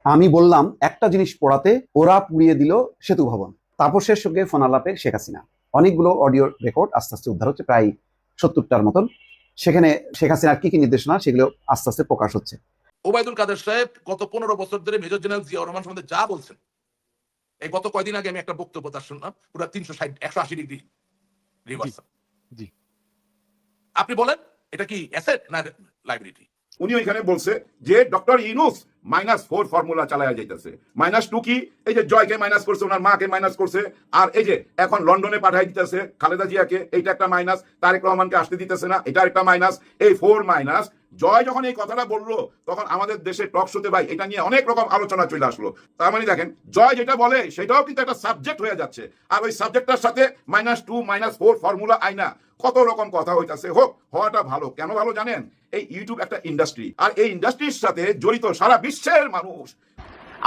আমি বললাম একটা জিনিস পড়াতে ওরা পুড়িয়ে দিল সেতু ভবন। তাপসের সঙ্গে ফোন আলাপে শেখ হাসিনা, অনেকগুলো অডিও রেকর্ড আস্তে আস্তে উদ্ধার হচ্ছে, প্রায় 70টার মতন। সেখানে শেখ হাসিনার কি কি নির্দেশনা সেগুলো আস্তে আস্তে প্রকাশ হচ্ছে। ওবায়দুল কাদের সাহেব গত 15 বছর ধরে মেজর জেনারেল জিয়া রহমান সম্বন্ধে যা বলছেন, এই গত কয়দিন আগে আমি একটা বক্তব্য তার শুনলাম, পুরো 360 ডিগ্রি রিভার্সাল। জি, আপনি বলেন এটা কি অ্যাসেট না লাইবিলিটি? উনি ওইখানে বলছে যে ডক্টর ইউনুস -4 ফর্মুলা চালায়া যাইতেছে। -2 কি? এই যে জয়কে মাইনাস করছে, ওনার মাকে মাইনাস করছে, আর এই যে এখন লন্ডনে পাঠাই দিতেছে খালেদা জিয়াকে, এইটা একটা মাইনাস। তারেক রহমানকে আসতে দিতেছে না, এটা একটা মাইনাস। এই 4 মাইনাস। জয় যখন এই কথাটা বললো তখন আমাদের দেশে টক শোতে ভাই এটা নিয়ে অনেক রকম আলোচনা চলে আসলো। তার মানে দেখেন জয় যেটা বলে সেটাও কিন্তু একটা সাবজেক্ট হয়ে যাচ্ছে, আর ওই সাবজেক্টটার সাথে -2 -4 ফর্মুলা আইনা কত রকম কথা হইতাছে। হোক, হওয়াটা ভালো। কেন ভালো জানেন? এই ইউটিউব একটা ইন্ডাস্ট্রি, আর এই ইন্ডাস্ট্রির সাথে জড়িত সারা বিশ্বের মানুষ।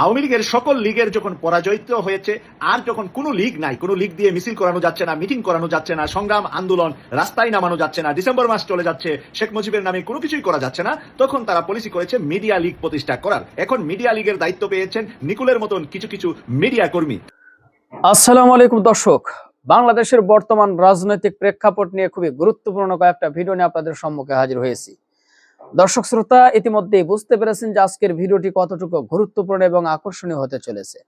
আওয়ামী লীগের সকল লীগের যখন পরাজয়িত হয়েছে, আর যখন কোনো লীগ নাই, কোনো লীগ দিয়ে মিছিল করানো যাচ্ছে না, মিটিং করানো যাচ্ছে না, সংগ্রাম আন্দোলন রাস্তায় নামানো যাচ্ছে না, ডিসেম্বর মাস চলে যাচ্ছে, শেখ মুজিবের নামে কোনো কিছুই করা যাচ্ছে না, তখন তারা পলিসি করেছে মিডিয়া লীগ প্রতিষ্ঠা করার। এখন মিডিয়া লীগের দায়িত্ব পেয়েছেন নিকুলের মতন কিছু কিছু মিডিয়া কর্মী। আসসালামু আলাইকুম দর্শক, বাংলাদেশের বর্তমান রাজনৈতিক প্রেক্ষাপট নিয়ে খুবই গুরুত্বপূর্ণ কয়েকটা ভিডিও নিয়ে আপনাদের সম্মুখে হাজির হয়েছি। দর্শক শ্রোতা ইতিমধ্যেই বুঝতে পেরেছেন যে আজকের ভিডিওটি কতটুকু গুরুত্বপূর্ণ এবং আকর্ষণীয় হতে চলেছে।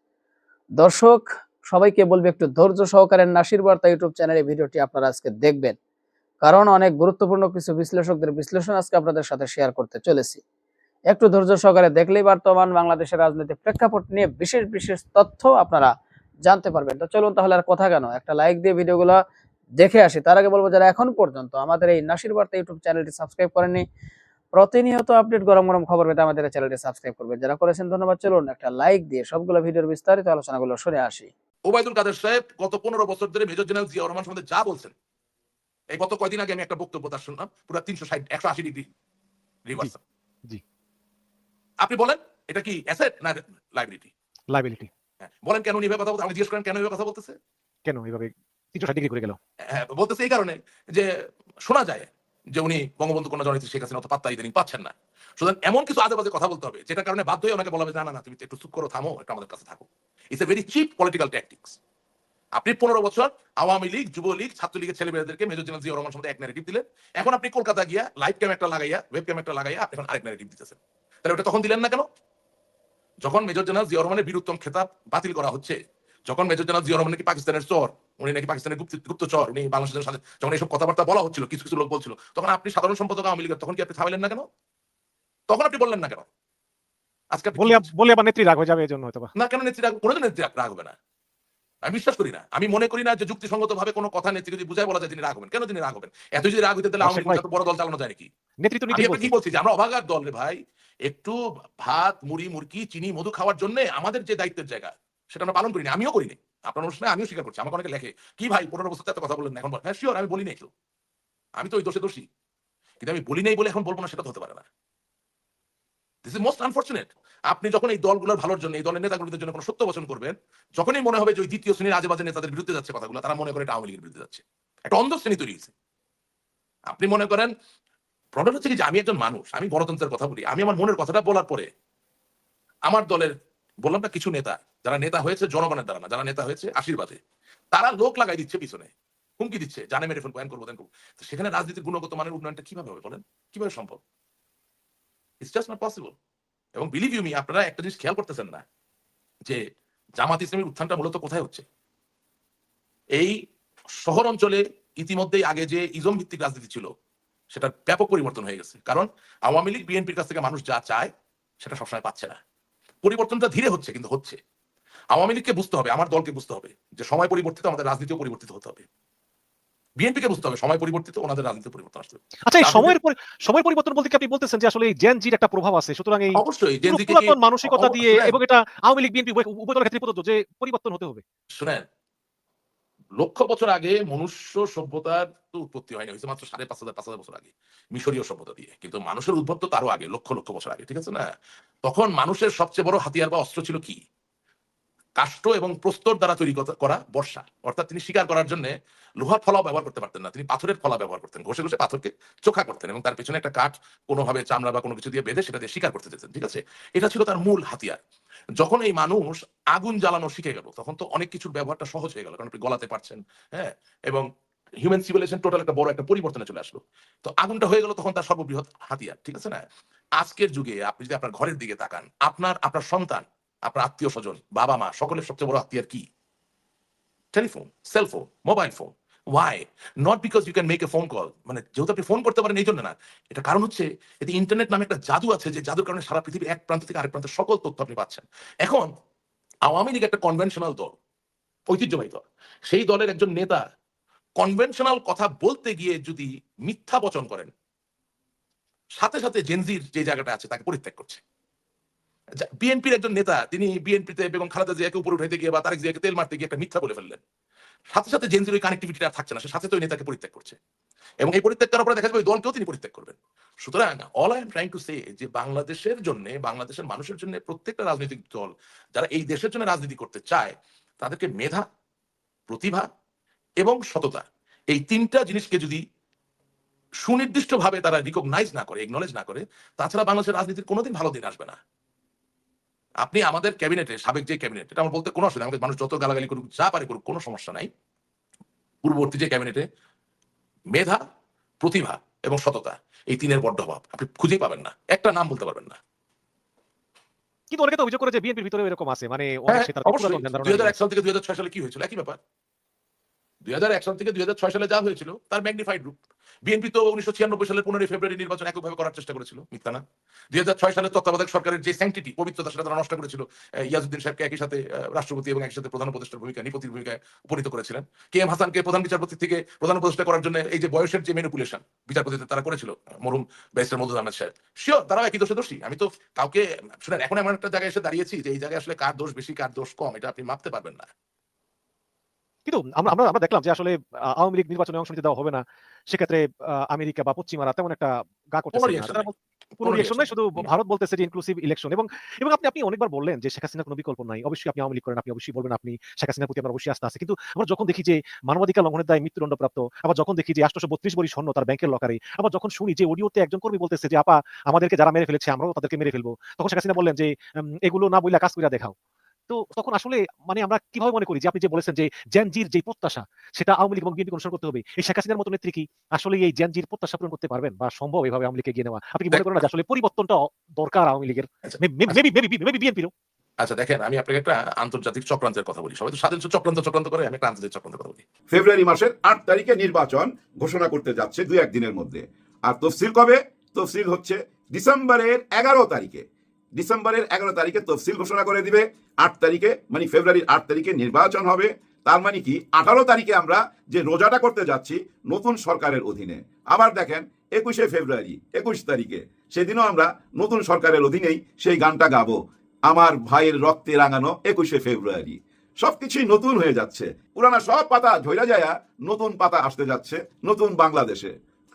দর্শক সবাইকে বলবে একটু ধৈর্য সহকারে নাসির বার্তা ইউটিউব চ্যানেলে ভিডিওটি আপনারা আজকে দেখবেন, কারণ অনেক গুরুত্বপূর্ণ কিছু বিশ্লেষকদের বিশ্লেষণ আজকে আপনাদের সাথে শেয়ার করতে চলেছি। একটু ধৈর্য সহকারে দেখলেই বর্তমান বাংলাদেশের রাজনৈতিক প্রেক্ষাপট নিয়ে বিশেষ বিশেষ তথ্য আপনারা জানতে পারবেন। তো চলুন তাহলে আর কথা কেন, একটা লাইক দিয়ে ভিডিওগুলো দেখে আসি। তার আগে বলবো, যারা এখন পর্যন্ত আমাদের এই নাসির বার্তা ইউটিউব চ্যানেলটি সাবস্ক্রাইব করেননি, প্রতিনিয়ত আপডেট গরম গরম খবর পেতে আমাদের চ্যানেলটি সাবস্ক্রাইব করবেন। যারা করেছেন ধন্যবাদ। চলুন একটা লাইক দিয়ে সবগুলো ভিডিওর বিস্তারিত আলোচনাগুলো শুনে আসি। ওবায়দুল কাদের সাহেব গত 15 বছর ধরে মেজর জেনারেল জিয়া রহমান সম্বন্ধে যা বলছেন, এই গত কয়দিন আগে আমি একটা বক্তব্য তার শুনলাম, পুরো 180 ডিগ্রি রিভার্সাল। জি, আপনি বলেন এটা কি অ্যাসেট না লাইবিলিটি? লাইবিলিটি। বলেন কেন উনি এভাবে কথা বলতে, আমি জিজ্ঞেস করেন কেন এভাবে কথা বলতেছে? কেন এইভাবে 360 ডিগ্রি করে গেল? বলতেছে এই কারণে যে শোনা যায় যে উনি বঙ্গবন্ধু কন্যা জননেত্রী শেখ হাসিনা অত পাত্তা ইদানিং পাচ্ছেন না। সুতরাং এমন কিছু আজে বাজে কথা বলতে হবে যেটার কারণে বাধ্য হয়ে ওনাকে বলা হবে না না না, তুমি একটু চুপ করো, থামো, একটু আমাদের কাছে থাকো। It's a very chip political tactics. আপনি 15 বছর আওয়ামী লীগ, যুবলীগ, ছাত্রলীগের ছেলেমেয়েদেরকে মেজর জেনারেল জিয়া রহমান সম্বন্ধে এক ন্যারেটিভ দিলেন। এখন আপনি কলকাতা গিয়া লাইভ ক্যাম একটা লাগাইয়া, ওয়েব ক্যাম একটা লাগাইয়া আপনি এখন আরেক ন্যারেটিভ দিতেছেন। তাহলে ওটা তখন দিলেন না কেন? যখন মেজর জেনারেল জিয়া রহমানের বীরুত্তম খেতাব বাতিল করা হচ্ছে, যখন মেজর জেনারেল জিয়া রহমান নাকি পাকিস্তানের চর, উনি নাকি পাকিস্তানের গুপ্তচর, উনি বাংলাদেশের সাথে যখন এইসব কথাবার্তা বলা হচ্ছিল, কিছু কিছু লোক বলছিল, তখন আপনি সাধারণ সম্পাদক আওয়ামী লীগের, তখন কি আপনি থামাইলেন না কেন? তখন আপনি বললেন না কেন? আজকে বলে আবার নেত্রী রাগ হয়ে যাবে, এই জন্য হয়তো না। কেন নেত্রী রাগ? কোনোদিন নেত্রী রাগ হবে না, আমি বিশ্বাস করি না। আমি মনে করি না যে যুক্তিসঙ্গত ভাবে কোনো কথা নেত্রী যদি বুঝায় বলা যায় তিনি রাগ হবেন। কেন তিনি রাগ হবেন? এত যদি রাগ হইতে, তাহলে আওয়ামী লীগ বড় দল চালানো যায় নাকি? নেত্রী তো আমি নিজেই কি বলছে। বলছি যে আমরা অভাগার দল রে ভাই। একটু ভাত, মুড়ি, মুরগি, চিনি, মধু খাওয়ার জন্য আমাদের যে দায়িত্বের জায়গা সেটা আমরা পালন করি না। আমিও করিনি, আপনার অনুষ্ঠানে আমিও স্বীকার করছি। আমাকে অনেকে লেখে কি ভাই 15 বছর এত কথা বলেন না, এখন বল। হ্যাঁ শিওর, আমি বলি নাই তো, আমি তো ওই দোষে দোষী, কিন্তু আমি বলি নাই বলে এখন বলবো না, সেটা তো হতে পারে না। This is most unfortunate. আপনি যখন এই দলগুলোর ভালোর জন্য, এই দলের নেতাগুলোদের জন্য কোনো সত্য বচন করবেন, যখনই মনে হবে যে ওই দ্বিতীয় শ্রেণীর আজে বাজে নেতাদের বিরুদ্ধে যাচ্ছে কথাগুলো, তারা মনে করে এটা আওয়ামী লীগের বিরুদ্ধে যাচ্ছে। একটা অন্ধ শ্রেণী তৈরি হয়েছে। আপনি মনে করেন প্রবলেম হচ্ছে কি যে আমি একজন মানুষ, আমি গণতন্ত্রের কথা বলি, আমি আমার মনের কথাটা বলার পরে আমার দলের, বললাম না, কিছু নেতা, যারা নেতা হয়েছে জনগণের দ্বারা না, যারা নেতা হয়েছে আশীর্বাদে, তারা লোক লাগাই দিচ্ছে পিছনে, হুমকি দিচ্ছে, জানে মেরে ফেলবো, করবো দেন করবো। তো সেখানে রাজনীতির গুণগত মানের উন্নয়নটা কিভাবে হবে বলেন? কিভাবে সম্ভব? It's just not possible. এবং বিলিভ ইউ মি, আপনারা একটা জিনিস খেয়াল করতেছেন না যে জামাত ইসলামের উত্থানটা মূলত কোথায় হচ্ছে। এই শহর অঞ্চলে ইতিমধ্যেই আগে যে ইজম ভিত্তিক রাজনীতি ছিল সেটার ব্যাপক পরিবর্তন হয়ে গেছে। কারণ আওয়ামী লীগ, বিএনপির কাছ থেকে মানুষ যা চায় সেটা সবসময় পাচ্ছে না। পরিবর্তনটা ধীরে হচ্ছে, কিন্তু হচ্ছে। আওয়ামী লীগকে বুঝতে হবে, আমার দলকে বুঝতে হবে যে সময় পরিবর্তিত, আমাদের রাজনীতিও পরিবর্তিত হতে হবে। বিএনপিকে বুঝতে হবে সময় পরিবর্তিত, ওনাদের রাজনীতি পরিবর্তন আসতে হবে। আচ্ছা, এই সময় পরিবর্তন বলতে কি আপনি বলতেছেন যে আসলে এই জেন জির একটা প্রভাব আছে, সুতরাং এই অবশ্যই জেন জিকে পুরাতন মানসিকতা দিয়ে, এবং এটা আওয়ামী লীগ বিএনপি উভয় দলের ক্ষেত্রে প্রযোজ্য, যে পরিবর্তন হতে হবে? শুনেন, লক্ষ বছর আগে মনুষ্য সভ্যতার তো উৎপত্তি হয়নি, হয়েছে মাত্র 5,500 বছর আগে মিশরীয় সভ্যতা দিয়ে। কিন্তু মানুষের উদ্ভব তো তারও আগে, লক্ষ লক্ষ বছর আগে, ঠিক আছে না? তখন মানুষের সবচেয়ে বড় হাতিয়ার বা অস্ত্র ছিল কি? কাষ্ঠ এবং প্রস্তর দ্বারা তৈরি করা বর্ষা। অর্থাৎ তিনি শিকার করার জন্য লোহার ফলা ব্যবহার করতে পারতেন না, তিনি পাথরের ফলা ব্যবহার করতেন, ঘষে ঘষে পাথরকে চোখা করতেন এবং তার পেছনে একটা কাঠ কোনোভাবে চামড়া বা কোনো কিছু দিয়ে বেঁধে সেটা দিয়ে শিকার করতে যেতেন, ঠিক আছে? এটা ছিল তার মূল হাতিয়ার। যখন এই মানুষ আগুন জ্বালানো শিখে গেল, তখন তো অনেক কিছুর ব্যবহারটা সহজ হয়ে গেল, কারণ আপনি গলাতে পারছেন, হ্যাঁ, এবং হিউম্যান সিভিলাইজেশন টোটাল একটা বড় একটা পরিবর্তনে চলে আসলো। তো আগুনটা হয়ে গেল তখন তার সর্ববৃহৎ হাতিয়ার, ঠিক আছে না? আজকের যুগে আপনি যদি আপনার ঘরের দিকে তাকান, আপনার সন্তান, আপনার আত্মীয় স্বজন, বাবা মা, সকলের সবচেয়ে বড় হাতিয়ার কি? Telephone, cellphone, mobile phone. Why? Not because you can make a phone call, মানে যেহেতু আপনি ফোন করতে পারেন এই জন্য না, এটা কারণ হচ্ছে এতে ইন্টারনেট নামে একটা জাদু আছে, যে জাদুর কারণে সারা পৃথিবীর এক প্রান্ত থেকে আরেক প্রান্তের সকল তথ্য আপনি পাচ্ছেন। এখন আওয়ামী লীগ একটা কনভেনশনাল দল, ঐতিহ্যবাহী দল, সেই দলের একজন নেতা কনভেনশনাল কথা বলতে গিয়ে যদি মিথ্যা বচন করেন, সাথে সাথে জেনজির যে জায়গাটা আছে তাকে পরিত্যাগ করছে। বিএনপির একজন নেতা, তিনি বিএনপিতে বেগম খালেদা জিয়াকে উপরে উঠাইতে গিয়ে বা তারেক জিয়াকে তেল মারতে গিয়ে একটা মিথ্যা বলে ফেললেন, সাথে সাথে জেনজির ওই কানেক্টিভিটিটা থাকছে না, সে সাথে তো ওই নেতাকে পরিত্যাগ করছে, এবং এই পরিত্যাগ করার পরে দেখা যাবে ওই দলকেও তিনি পরিত্যাগ করবেন। সুতরাং all I am trying to say, যে বাংলাদেশের জন্য, বাংলাদেশের মানুষের জন্য প্রত্যেকটা রাজনৈতিক দল যারা এই দেশের জন্য রাজনীতি করতে চায়, তাদেরকে মেধা, প্রতিভা এবং সততা, এই তিনটা জিনিসকে যদি সুনির্দিষ্টভাবে তারা রিকগনাইজ না করে, একনলেজ না করে, তাছাড়া বাংলাদেশের রাজনীতির কোনোদিন ভালো দিন আসবে না। আপনি আমাদের ক্যাবিনেটে, সাবেক যে ক্যাবিনেট, এটা আমার বলতে কোনো অসুবিধা, আমাদের মানুষ যত গালাগালি করুক, যা পারে করুক, কোনো সমস্যা নাই, পূর্ববর্তী যে ক্যাবিনেটে মেধা, প্রতিভা এবং সততা, এই তিনের বড্ড অভাব, আপনি খুঁজেই পাবেন না, একটা নাম বলতে পারবেন না। কিন্তু অনেকে তো অভিযোগ করে যে বিএনপির ভিতরে এরকম আছে, মানে হ্যাঁ, অনেক সে তার অবশ্যই। পুরাতন ধ্যান ধারণা 2001 সাল থেকে 2006 সালে কি হয়েছিল, একই ব্যাপার। 2001 সাল থেকে 2006 সালে যা হয়েছিল তার ম্যাগনিফাইড রূপ। বিএনপি তো 1996 সালের 15 ফেব্রুয়ারি নির্বাচন এককভাবে করার চেষ্টা করেছিল, মিথ্যা না? 2006 সালে তত্ত্বাবধায়ক সরকারের যে স্যাংটিটি, পবিত্রতা, সেটা তারা নষ্ট করেছিল। ইয়াজউদ্দিন সাহেবকে একই সাথে রাষ্ট্রপতি এবং একই সাথে প্রধান উপদেষ্টার ভূমিকা, নিপতির ভূমিকায় উপনীত করেছিলেন। কে এম হাসানকে প্রধান বিচারপতি থেকে প্রধান উপদেষ্টা করার জন্য এই যে বয়সের যে ম্যানিপুলেশন বিচারপতিতে তারা করেছিল, মরহুম ব্যারিস্টার মওদুদ আহমেদ সাহেব, শিওর তারাও একই দোষে দোষী। আমি তো কাউকে, শুনেন, এখন এমন একটা জায়গায় এসে দাঁড়িয়েছি যে এই জায়গায় আসলে কার দোষ বেশি কার দোষ কম, এটা আপনি মাপতে পারবেন না। কিন্তু আমরা আমরা আমরা দেখলাম যে আসলে আওয়ামী লীগ নির্বাচনে অংশ নিতে দেওয়া হবে না, সেক্ষেত্রে আমেরিকা বা পশ্চিমারা তেমন একটা গা কোনো করতেছে না। রিয়াকশন নাই, কোনো রিয়াকশন নাই, শুধু ভারত বলতেছে যে ইনক্লুসিভ ইলেকশন। এবং এবং আপনি অনেকবার বললেন যে শেখ হাসিনার কোনো বিকল্প নাই। অবশ্যই আপনি আওয়ামী লীগ করেন, আপনি অবশ্যই বলবেন আপনি শেখ হাসিনার প্রতি আপনার অবশ্যই আস্থা আছে। কিন্তু আমরা যখন দেখি যে মানবাধিকার লঙ্ঘনের দায়ে মৃত্যুদণ্ডপ্রাপ্ত, আবার যখন দেখি যে 832 বড়ি স্বর্ণ তার ব্যাংকের লকারে, আবার যখন শুনি যে অডিওতে একজন কর্মী বলতেছে যে আপা আমাদেরকে যারা মেরে ফেলেছে আমরাও তাদেরকে মেরে ফেলবো, তখন শেখ হাসিনা বললেন যে এগুলো না বইলা কাজ কইরা দেখাও। তো তখন আসলে মানে আমরা কিভাবে মনে করি যে আপনি যে বলেছেন যে জেনজির যে প্রত্যাশা সেটা আওয়ামী লীগ এবং বিএনপি অনুসরণ করতে হবে, এই শেখ হাসিনার মতো নেত্রী কি আসলে এই জেনজির প্রত্যাশা পূরণ করতে পারবেন বা সম্ভব এভাবে আওয়ামী লীগকে এগিয়ে নেওয়া? আপনি কি মনে করেন না যে আসলে পরিবর্তনটা দরকার আওয়ামী লীগের, আচ্ছা, মেবি বিএনপিরও? আচ্ছা, দেখেন, আমি আপনাকে একটা আন্তর্জাতিক চক্রান্তের কথা বলি। সবাই তো স্বাধীন চক্রান্ত করে, আমি একটা আন্তর্জাতিক চক্রান্তের কথা বলি। ফেব্রুয়ারি মাসের 8 তারিখে নির্বাচন ঘোষণা করতে যাচ্ছে 2-1 দিনের মধ্যে। আর তফসিল কবে? তফসিল হচ্ছে ডিসেম্বরের 11 তারিখে। ডিসেম্বরের 11 তারিখে তফসিল ঘোষণা করে দিবে। 8 তারিখে, মানে ফেব্রুয়ারির 8 তারিখে নির্বাচন হবে। তার মানে কি 18 তারিখে আমরা যে রোজাটা করতে যাচ্ছি নতুন সরকারের অধীনে। আবার দেখেন 21শে ফেব্রুয়ারি, 21 তারিখে, সেদিনও আমরা নতুন সরকারের অধীনেই সেই গানটা গাবো, আমার ভাইয়ের রক্তে রাঙানো 21শে ফেব্রুয়ারি। সবকিছুই নতুন হয়ে যাচ্ছে, পুরানা সব পাতা ঝইরা যায়া নতুন পাতা আসতে যাচ্ছে নতুন বাংলাদেশে।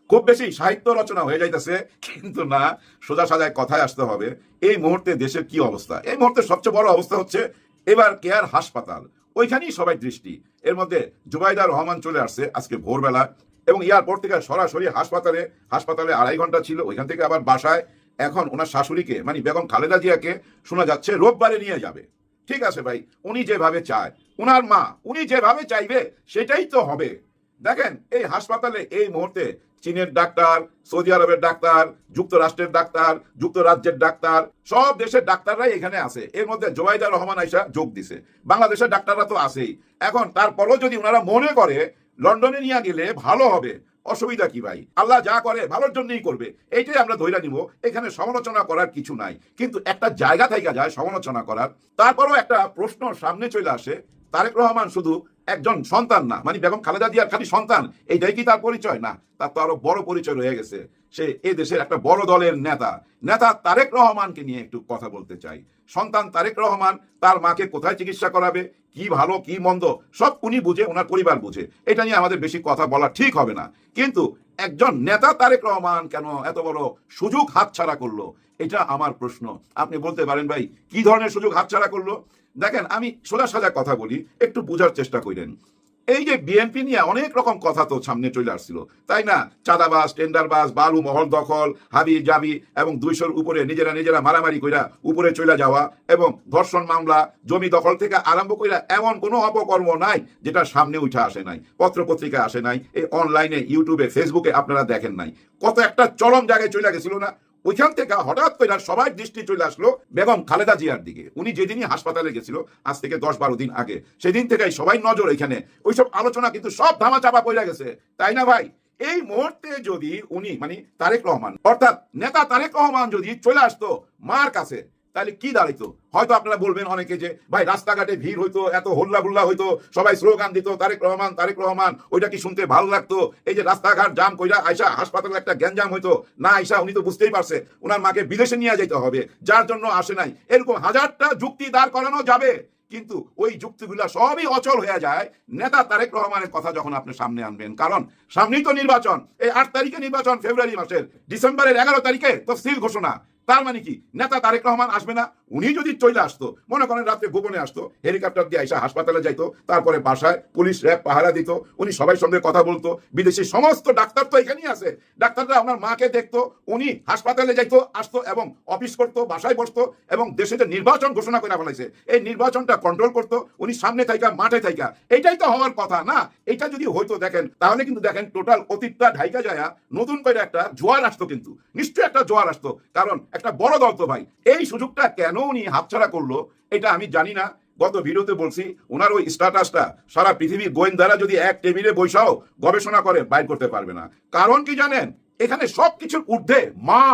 খুব বেশি সাহিত্য রচনা হয়ে যাইতেছে, কিন্তু না, সোজা সাজায় কথায় আসতে হবে। এই মুহূর্তে দেশের কি অবস্থা? এই মুহূর্তে সবচেয়ে বড় অবস্থা হচ্ছে এবার কেয়ার হাসপাতাল, ওইখানেই সবাই দৃষ্টি। এর মধ্যে জুবাইদা রহমান চলে আসছে আজকে ভোরবেলা, এবং এয়ারপোর্ট থেকে সরাসরি হাসপাতালে 2.5 ঘন্টা ছিল, ওইখান থেকে আবার বাসায়। এখন ওনার শাশুড়িকে, মানে বেগম খালেদা জিয়াকে শোনা যাচ্ছে রোববারে নিয়ে যাবে। ঠিক আছে ভাই, উনি যেভাবে চায়, উনার মা, উনি যেভাবে চাইবে সেটাই তো হবে। দেখেন এই হাসপাতালে এই মুহূর্তে চীনের ডাক্তার, সৌদি আরবের ডাক্তার, যুক্তরাষ্ট্রের ডাক্তার, যুক্তরাজ্যের ডাক্তার, সব দেশের ডাক্তাররাই এখানে আছে। এর মধ্যে জুবাইদা রহমান আইসা যোগ দিছে। বাংলাদেশের ডাক্তাররা তো আছেই। এখন তারপরও যদি ওনারা মনে করে লন্ডনে নিয়ে গেলে ভালো হবে, অসুবিধা কি ভাই? আল্লাহ যা করে ভালোর জন্যই করবে, এইটাই আমরা ধৈর্য নিব। এখানে সমালোচনা করার কিছু নাই, কিন্তু একটা জায়গা থেকে যায় সমালোচনা করার। তারপরও একটা প্রশ্ন সামনে চলে আসে, তারেক রহমান শুধু একজন সন্তান না, মানে বেগম খালেদা জিয়ার খালি সন্তান, এইটাই কি তার পরিচয়? না, তার তো আরো বড় পরিচয় রয়ে গেছে। সে এই দেশের একটা বড় দলের নেতা তারেক রহমানকে নিয়ে একটু কথা বলতে চাই। সন্তান তারেক রহমান তার মাকে কোথায় চিকিৎসা করাবে, কি ভালো কি মন্দ সব উনি বুঝে, ওনার পরিবার বুঝে। এটা নিয়ে আমাদের বেশি কথা বলা ঠিক হবে না, কিন্তু একজন নেতা তারেক রহমান কেন এত বড় সুযোগ হাতছাড়া করলো, এটা আমার প্রশ্ন। আপনি বলতে পারেন ভাই কি ধরনের সুযোগ হাতছাড়া করলো? দেখেন, আমি সোজা সাজা কথা বলি, একটু বোঝার চেষ্টা করেন। এই যে বিএনপি নিয়ে অনেক রকম কথা তো সামনে চলে আসছিল, তাই না? চাঁদাবাজ, টেন্ডারবাজ, বালু মহল দখল, হাবি জাবি এবং 200-র উপরে নিজেরা মারামারি কইরা উপরে চলে যাওয়া এবং ধর্ষণ মামলা, জমি দখল থেকে আরম্ভ কইরা এমন কোনো অপকর্ম নাই যেটা সামনে উঠে আসে নাই, পত্র পত্রিকায় আসে নাই, এই অনলাইনে, ইউটিউবে, ফেসবুকে আপনারা দেখেন নাই। কত একটা চরম জায়গায় চলে গেছিল না? ওইখান থেকে হঠাৎ করে সবাই দৃষ্টি চলে আসলো বেগম খালেদা জিয়ার দিকে। উনি যেদিনই হাসপাতালে গেছিল, আজ থেকে 10-12 দিন আগে, সেদিন থেকেই সবাই নজর এখানে। ওইসব আলোচনা কিন্তু সব ধামা চাপা পড়ে গেছে, তাই না ভাই? এই মুহূর্তে যদি উনি মানে তারেক রহমান অর্থাৎ নেতা তারেক রহমান যদি চলে আসতো মার কাছে, তাহলে কি দাঁড়াইতো? হয়তো আপনারা বলবেন অনেকে যে ভাই রাস্তাঘাটে ভিড় হইতো, এত হোল্লা গুল্লা হইতো, সবাই স্লোগান দিত তারেক রহমান তারেক রহমান, ওইটা কি শুনতে ভালো লাগতো? এই যে রাস্তাঘাট জাম কইরা আয়সা হাসপাতালে একটা গ্যাঞ্জাম হইতো না, আয়সা উনি তো বুঝতেই পারছে ওনার মাকে বিদেশে নিয়ে যেতে হবে, যার জন্য আসে নাই। এরকম হাজারটা যুক্তি দাঁড় করানো যাবে, কিন্তু ওই যুক্তিগুলা সবই অচল হয়ে যায় নেতা তারেক রহমানের কথা যখন আপনি সামনে আনবেন। কারণ সামনেই তো নির্বাচন, এই 8 তারিখে নির্বাচন, ফেব্রুয়ারি মাসের, ডিসেম্বরের 11 তারিখে তফসিল ঘোষণা। তার মানে কি নেতা তারেক রহমান আসবে না? উনি যদি চলে আসতো, মনে করেন রাত্রে গোপনে আসতো, হেলিকপ্টার দিয়ে আইসা হাসপাতালে যাইতো, তারপরে বাসায় পুলিশ র্যাব পাহারা দিত, উনি সবাই সঙ্গে কথা বলতো, বিদেশি সমস্ত ডাক্তার তো এখানেই আছে, ডাক্তাররা আপনার মাকে দেখতো, উনি হাসপাতালে যাইতো, আসতো এবং অফিস করতো, বাসায় বসতো এবং দেশে যে নির্বাচন ঘোষণা করে ফেলাইছে এই নির্বাচনটা কন্ট্রোল করতো উনি সামনে থাইকা, মাঠে থাইকা। এইটাই তো হওয়ার কথা না? এটা যদি হইতো দেখেন, তাহলে কিন্তু দেখেন টোটাল অতীতটা ঢাইকা যায় নতুন করে একটা জোয়ার আসতো, কিন্তু নিশ্চয়ই একটা জোয়ার আসতো। কারণ একটা বড় দল তো ভাই, এই সুযোগটা কেন উনি হাতছাড়া করলো এটা আমি জানি না। গত ভিডিওতে বলছি ওনার ওই স্ট্যাটাসটা সারা পৃথিবীর গোয়েন্দারা যদি এক টেবিলে বৈশাও গবেষণা করে বাইর করতে পারবে না। কারণ কি জানেন? এখানে সবকিছুর ঊর্ধ্বে মা,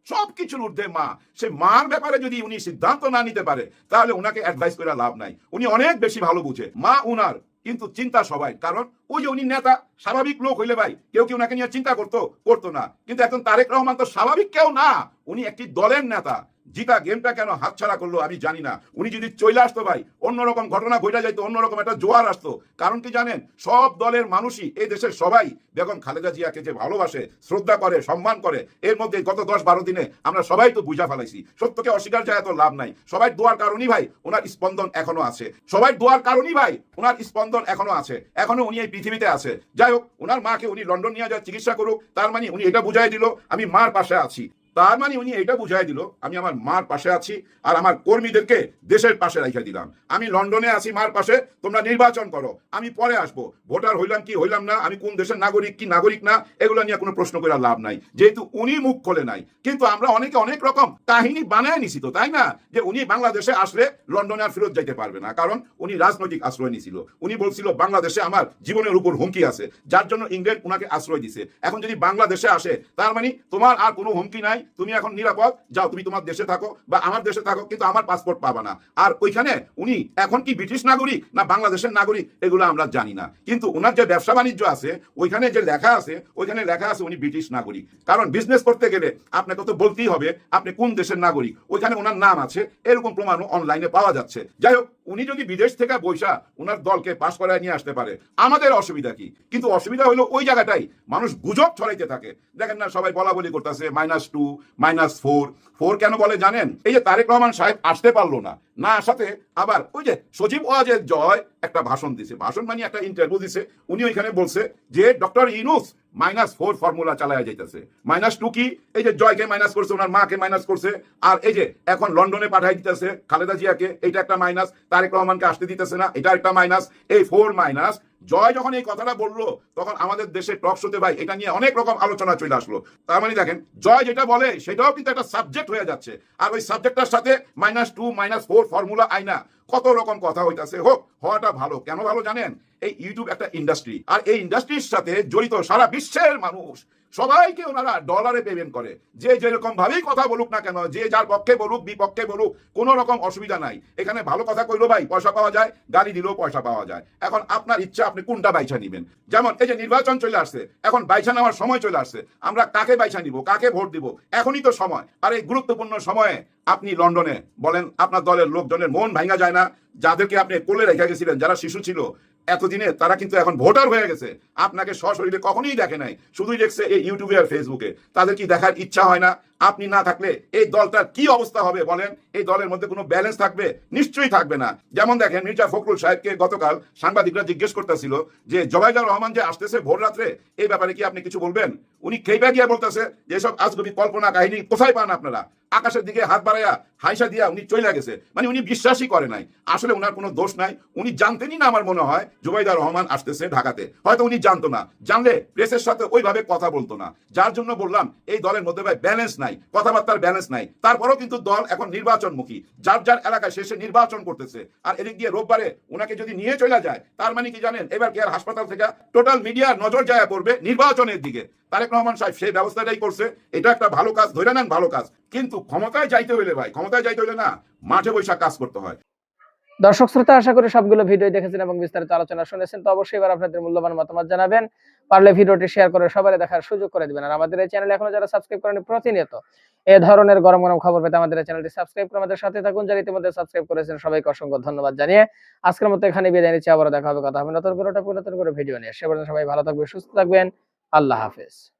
সবকিছুর ঊর্ধ্বে মা। সে মার ব্যাপারে যদি উনি সিদ্ধান্ত না নিতে পারে তাহলে ওনাকে অ্যাডভাইস করে লাভ নাই, উনি অনেক বেশি ভালো বুঝে। মা উনার, কিন্তু চিন্তা সবাই। কারণ ওই যে উনি নেতা, স্বাভাবিক লোক হইলে ভাই কেউ কি ওনাকে নিয়ে চিন্তা করতো না। কিন্তু এখন তারেক রহমান তো স্বাভাবিক কেউ না, উনি একটি দলের নেতা। জিতা গেমটা কেন হাতছাড়া করলো আমি জানি না। উনি যদি চলে আসতো ভাই, অন্যরকম ঘটনা ঘটে যাইতো, অন্যরকম একটা জোয়ার আসতো। কারণ কি জানেন? সব দলের মানুষই, এই দেশের সবাই বেগম খালেদা জিয়াকে যে ভালোবাসে, শ্রদ্ধা করে, সম্মান করে। এর মধ্যে গত 10-12 দিনে আমরা সবাই তো বুঝা ফেলাইছি, সত্যকে অস্বীকার যায় তো লাভ নাই। সবাই দোয়ার কারণই ভাই ওনার স্পন্দন এখনো আছে, সবাই দোয়ার কারণই ভাই ওনার স্পন্দন এখনো আছে, এখনো উনি এই পৃথিবীতে আছে। যাই হোক, ওনার মাকে উনি লন্ডন নিয়ে যা চিকিৎসা করুক, তার মানে উনি এটা বুঝাই দিল আমি মার পাশে আছি। তার মানে উনি এটা বুঝাই দিল আমি আমার মার পাশে আছি আর আমার কর্মীদেরকে দেশের পাশে রেখে দিলাম। আমি লন্ডনে আছি মার পাশে, তোমরা নির্বাচন করো, আমি পরে আসবো। ভোটার হইলাম কি হইলাম না, আমি কোন দেশের নাগরিক কি নাগরিক না, এগুলো নিয়ে কোনো প্রশ্ন করে লাভ নাই, যেহেতু উনি মুখ খোলে নাই। কিন্তু আমরা অনেকে অনেক রকম কাহিনী বানায় নিছি তো, তাই না? যে উনি বাংলাদেশে আসলে লন্ডনে আর ফেরত যাইতে পারবে না, কারণ উনি রাজনৈতিক আশ্রয় নিছিল। উনি বলছিল বাংলাদেশে আমার জীবনের উপর হুমকি আছে, যার জন্য ইংল্যান্ড উনাকে আশ্রয় দিছে। এখন যদি বাংলাদেশে আসে তার মানে তোমার আর কোনো হুমকি নাই, তুমি এখন নিরাপদ, যাও তুমি তোমার দেশে থাকো বা আমার দেশে থাকো, কিন্তু আমার পাসপোর্ট পাবা না। আর ওইখানে উনি এখন কি ব্রিটিশ নাগরিক না বাংলাদেশের নাগরিক এগুলো আমরা জানি না, কিন্তু ওনার যে ব্যবসা বাণিজ্য আছে ওইখানে যে লেখা আছে, ওইখানে লেখা আছে উনি ব্রিটিশ নাগরিক। কারণ বিজনেস করতে গেলে আপনাকে তো বলতেই হবে আপনি কোন দেশের নাগরিক, ওইখানে ওনার নাম আছে, এরকম প্রমাণও অনলাইনে পাওয়া যাচ্ছে। যাই হোক, উনি যদি বিদেশ থেকে বৈশা ওনার দলকে পাশ করায় নিয়ে আসতে পারে, আমাদের অসুবিধা কি? কিন্তু অসুবিধা হলো ওই জায়গাটাই মানুষ গুজব ছড়াইতে থাকে। দেখেন না, সবাই বলা বলি করতেছে -2 -4 কেন বলে জানেন? এই যে তারেক রহমান সাহেব আসতে পারলো না, না আসাতে আবার ওই যে সজীব ওয়াজেদ জয় একটা ভাষণ দিছে, ভাষণ মানে একটা ইন্টারভিউ দিছে। উনি ওইখানে বলছে যে ডক্টর ইউনূস -4 ফর্মুলা চালায়া যাইতেছে। -2 কি? এই যে জয়কে মাইনাস করছে, ওনার মাকে মাইনাস করছে, আর এই যে এখন লন্ডনে পাঠাই দিতেছে খালেদা জিয়াকে, এইটা একটা মাইনাস। তারেক রহমানকে আসতে দিতেছে না, এটা একটা মাইনাস। এই 4 মাইনাস। জয় যখন এই কথাটা বললো তখন আমাদের দেশে টক শোতে ভাই এটা নিয়ে অনেক রকম আলোচনা চলে আসলো। তার মানে দেখেন, জয় যেটা বলে সেটাও কিন্তু একটা সাবজেক্ট হয়ে যাচ্ছে, আর ওই সাবজেক্টটার সাথে -2 -4 ফর্মুলা আইনা কত রকম কথা হইতাছে। হোক, হওয়াটা ভালো। কেন ভালো জানেন? এই ইউটিউব একটা ইন্ডাস্ট্রি, আর এই ইন্ডাস্ট্রির সাথে জড়িত সারা বিশ্বের মানুষ, সবাইকে ওনারা ডলারে পেমেন্ট করে। যে যেরকম ভাবেই কথা বলুক না কেন, যে যার পক্ষে বলুক বিপক্ষে বলুক, কোনো রকম অসুবিধা নাই। এখানে ভালো কথা কইলো ভাই পয়সা পাওয়া যায়, গালি দিলেও পয়সা পাওয়া যায়। এখন আপনার ইচ্ছা আপনি কোনটা বাইছা নিবেন। যেমন এই যে নির্বাচন চলে আসছে, এখন বাইছা নেওয়ার সময় চলে আসছে। আমরা কাকে বাইছা নিব, কাকে ভোট দিব, এখনই তো সময়। আর এই গুরুত্বপূর্ণ সময়ে আপনি লন্ডনে বলেন, আপনার দলের লোকজনের মন ভাঙা যায় না? যাদেরকে আপনি কোলে রেখে গেছিলেন, যারা শিশু ছিল এতদিনে, তারা কিন্তু এখন ভোটার হয়ে গেছে। আপনাকে সশরীরে কখনোই দেখে নাই, শুধুই দেখছে এই ইউটিউবে আর ফেসবুকে। তাদের কি দেখার ইচ্ছা হয় না? আপনি না থাকলে এই দলটার কি অবস্থা হবে বলেন? এই দলের মধ্যে কোনো ব্যালেন্স থাকবে? নিশ্চয়ই থাকবে না। যেমন দেখেন, মির্জা ফখরুল সাহেবকে গতকাল সাংবাদিকরা জিজ্ঞেস করতেছিল যে জোবাইদুর রহমান যে আসতেছে ভোর রাত্রে, এই ব্যাপারে কি আপনি কিছু বলবেন? উনি খেইবা গিয়ে বলতেছে যে এসব আজগুবি কল্পনা কাহিনী কোথায় পান আপনারা? আকাশের দিকে হাত বাড়াইয়া হাইসা দিয়া উনি চলে গেছে। মানে উনি বিশ্বাসই করে নাই। আসলে ওনার কোনো দোষ নাই, উনি জানতেনই না আমার মনে হয় জোবাইদুর রহমান আসতেছে ঢাকাতে। হয়তো উনি জানতো না, জানলে প্রেসের সাথে ওইভাবে কথা বলতো না। যার জন্য বললাম এই দলের মধ্যে ভাই ব্যালেন্স নাই, কথাবার্তার ব্যালেন্স নাই। তারপরেও কিন্তু দল এখন নির্বাচনমুখী, যার যার এলাকায় শেষে নির্বাচন করতেছে। আর এদিক দিয়ে রোববারে ওনাকে যদি নিয়ে চলে যায়, তার মানে কি জানেন, এবার কি আর হাসপাতাল থেকে টোটাল মিডিয়ার নজর যায় পড়বে নির্বাচনের দিকে। তারেক রহমান সাহেব সেই ব্যবস্থাটাই করছে। এটা একটা ভালো কাজ, ধরে নেন ভালো কাজ। কিন্তু ক্ষমতায় যাইতে হইলে ভাই, ক্ষমতায় যাইতে হইলে না মাঠে বৈশাখ কাজ করতে হয়। দর্শক শ্রোতা, আশা করি সবগুলো ভিডিও দেখেছেন এবং বিস্তারিত আলোচনা শুনেছেন। তো অবশ্যই এবার আপনাদের মূল্যবান মতামত জানাবেন, পারলে ভিডিওটি শেয়ার করে সবাই দেখার সুযোগ করে দিবেন। আর আমাদের এই চ্যানেলে এখনো যারা সাবস্ক্রাইব করেনি, প্রতিনিয়ত এই ধরনের গরম গরম খবর পেতে আমাদের এই চ্যানেলটি সাবস্ক্রাইব করে আমাদের সাথে থাকুন। যারা ইতিমধ্যে সাবস্ক্রাইব করেছেন সবাইকে অসংখ্য ধন্যবাদ জানিয়ে আজকের মতো এখানে বিদায় নিচ্ছি। আবারও দেখা হবে, কথা হবে নতুন করে ভিডিও নিয়ে। সে পর্যন্ত সবাই ভালো থাকবেন, সুস্থ থাকবেন। আল্লাহ হাফেজ।